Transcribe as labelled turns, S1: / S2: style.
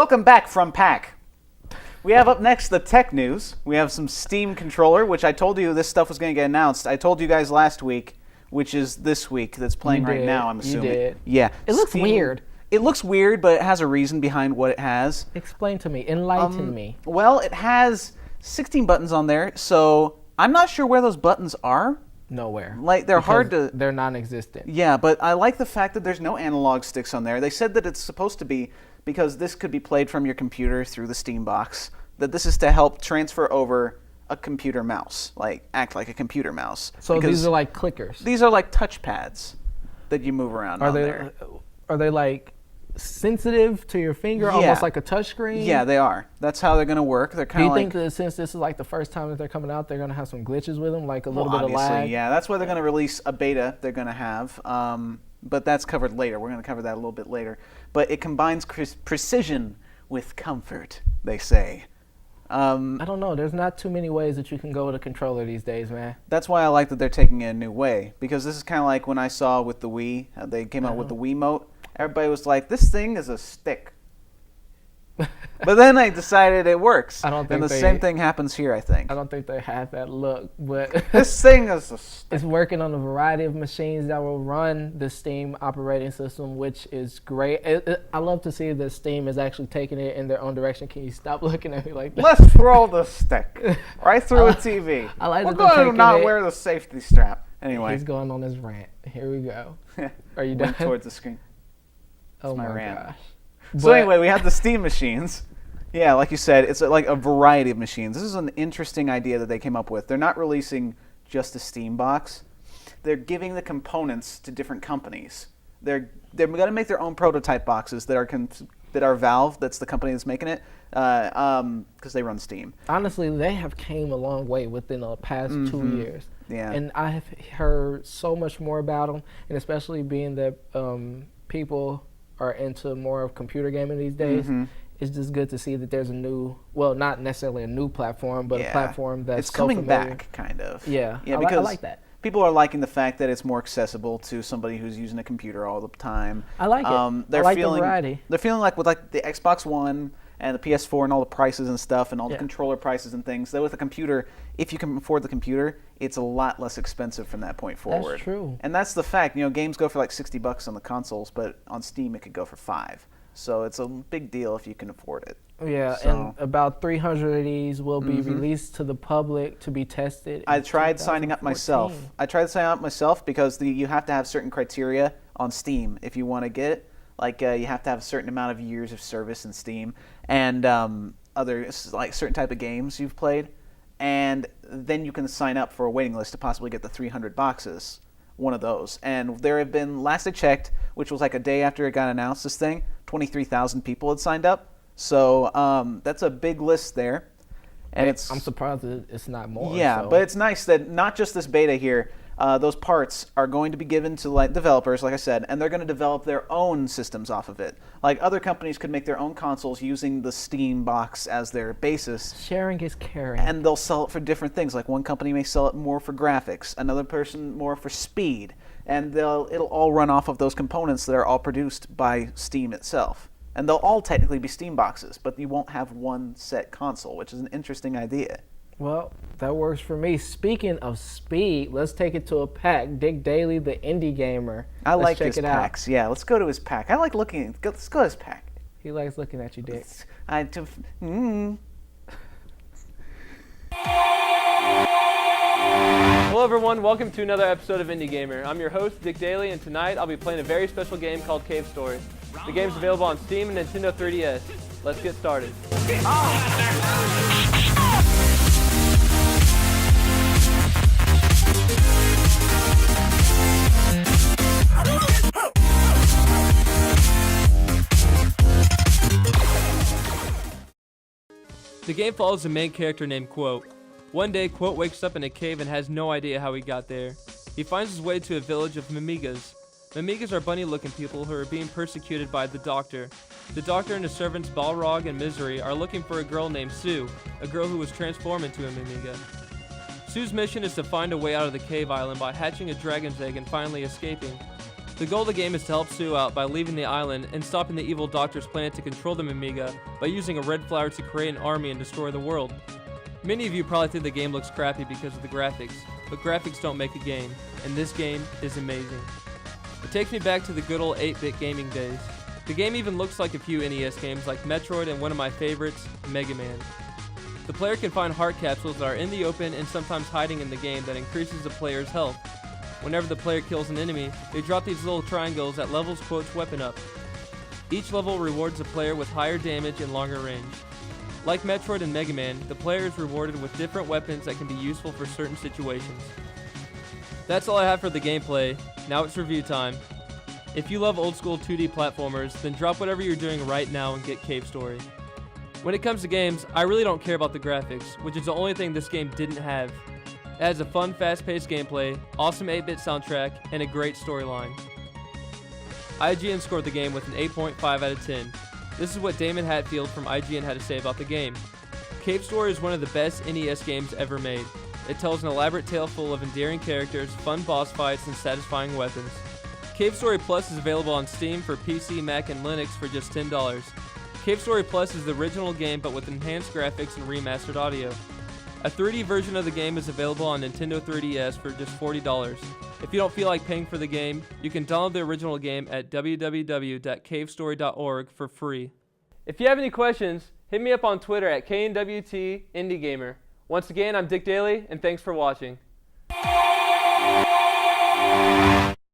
S1: Welcome back from PAC. We have up next the tech news. We have some Steam controller, which I told you this stuff was going to get announced. I told you guys last week, which is this week that's playing right now, I'm assuming.
S2: You did.
S1: Yeah.
S2: It looks weird.
S1: It looks weird, but it has a reason behind what it has.
S2: Explain to me. Enlighten me.
S1: Well, it has 16 buttons on there, so I'm not sure where those buttons are.
S2: Nowhere.
S1: Like, they're hard to...
S2: They're non-existent.
S1: Yeah, but I like the fact that there's no analog sticks on there. They said that it's supposed to be, because this could be played from your computer through the Steam box, that this is to help transfer over a computer mouse, like act like a computer mouse.
S2: So these are like clickers.
S1: These are like touch pads that you move around on there.
S2: Are they like sensitive to your finger, almost like a touch screen?
S1: Yeah, they are. That's how they're going to work. They're kind of
S2: like... Do you think that since this is like the first time that they're coming out, they're going to have some glitches with them, like a little bit of lag?
S1: Yeah, that's why they're going to release a beta they're going to have. But that's covered later. We're going to cover that a little bit later. But it combines precision with comfort, they say.
S2: I don't know. There's not too many ways that you can go with a controller these days, man.
S1: That's why I like that they're taking it a new way. Because this is kind of like when I saw with the Wii, how they came out with the Wiimote. Everybody was like, this thing is a stick. But then I decided it works.
S2: I don't think
S1: and the same thing happens here, I think.
S2: I don't think they have that look, but
S1: this thing is a stick.
S2: It's working on a variety of machines that will run the Steam operating system, which is great. I love to see that Steam is actually taking it in their own direction. Can you stop looking at me like that?
S1: Let's throw the stick right through a TV.
S2: I like
S1: We're going to not wear the safety strap. Anyway.
S2: He's going on his rant. Here we go. Are you done?
S1: Towards the screen.
S2: Oh my gosh.
S1: So anyway, we have the Steam machines. Yeah, like you said, it's like a variety of machines. This is an interesting idea that they came up with. They're not releasing just a Steam box. They're giving the components to different companies. They're going to make their own prototype boxes that are Valve. That's the company that's making it, because they run Steam.
S2: Honestly, they have came a long way within the past 2 years.
S1: Yeah.
S2: And I have heard so much more about them, and especially being that people are into more of computer gaming these days. It's just good to see that there's a new, well, not necessarily a new platform, but a platform that's
S1: it's coming back, kind of.
S2: Yeah,
S1: because
S2: I like that.
S1: People are liking the fact that it's more accessible to somebody who's using a computer all the time.
S2: I like it. I like the variety.
S1: They're feeling like with like the Xbox One and the PS4 and all the prices and stuff and all the controller prices and things, that with a computer, if you can afford the computer, it's a lot less expensive from that point forward.
S2: That's true.
S1: And that's the fact. You know, games go for like $60 on the consoles, but on Steam it could go for $5. So it's a big deal if you can afford it.
S2: Yeah, and about 300 of these will be released to the public to be tested.
S1: I tried signing up myself. Because you have to have certain criteria on Steam if you want to get it. Like you have to have a certain amount of years of service in Steam and other like certain type of games you've played, and then you can sign up for a waiting list to possibly get the 300 boxes. One of those. And there have been, last I checked, which was like a day after it got announced, this thing, 23,000 people had signed up. So that's a big list there. And
S2: I'm surprised that it's not more.
S1: Yeah, but it's nice that not just this beta here, those parts are going to be given to like developers, like I said, and they're going to develop their own systems off of it. Like other companies could make their own consoles using the Steam box as their basis.
S2: Sharing is caring.
S1: And they'll sell it for different things. Like one company may sell it more for graphics, another person more for speed, and it'll all run off of those components that are all produced by Steam itself. And they'll all technically be Steam boxes, but you won't have one set console, which is an interesting idea.
S2: Well, that works for me. Speaking of speed, let's take it to a pack. Dick Daly, the indie gamer.
S1: I like his packs. Yeah, let's go to his pack. I like looking. Let's go to his pack.
S2: He likes looking at you, Dick.
S3: Hello everyone, welcome to another episode of Indie Gamer. I'm your host, Dick Daly, and tonight I'll be playing a very special game called Cave Story. The game's available on Steam and Nintendo 3DS. Let's get started. The game follows a main character named Quote. One day, Quote wakes up in a cave and has no idea how he got there. He finds his way to a village of Mimigas. Mimigas are bunny-looking people who are being persecuted by the Doctor. The Doctor and his servants Balrog and Misery are looking for a girl named Sue, a girl who was transformed into a Mimiga. Sue's mission is to find a way out of the cave island by hatching a dragon's egg and finally escaping. The goal of the game is to help Sue out by leaving the island and stopping the evil doctor's plan to control the Mimiga by using a red flower to create an army and destroy the world. Many of you probably think the game looks crappy because of the graphics, but graphics don't make a game, and this game is amazing. It takes me back to the good old 8-bit gaming days. The game even looks like a few NES games like Metroid and one of my favorites, Mega Man. The player can find heart capsules that are in the open and sometimes hiding in the game that increases the player's health. Whenever the player kills an enemy, they drop these little triangles that levels quote's weapon up. Each level rewards the player with higher damage and longer range. Like Metroid and Mega Man, the player is rewarded with different weapons that can be useful for certain situations. That's all I have for the gameplay. Now it's review time. If you love old school 2D platformers, then drop whatever you're doing right now and get Cave Story. When it comes to games, I really don't care about the graphics, which is the only thing this game didn't have. It has a fun, fast-paced gameplay, awesome 8-bit soundtrack, and a great storyline. IGN scored the game with an 8.5 out of 10. This is what Damon Hatfield from IGN had to say about the game. Cave Story is one of the best NES games ever made. It tells an elaborate tale full of endearing characters, fun boss fights, and satisfying weapons. Cave Story Plus is available on Steam for PC, Mac, and Linux for just $10. Cave Story Plus is the original game but with enhanced graphics and remastered audio. A 3D version of the game is available on Nintendo 3DS for just $40. If you don't feel like paying for the game, you can download the original game at www.cavestory.org for free. If you have any questions, hit me up on Twitter at KNWT IndieGamer. Once again, I'm Dick Daly, and thanks for watching.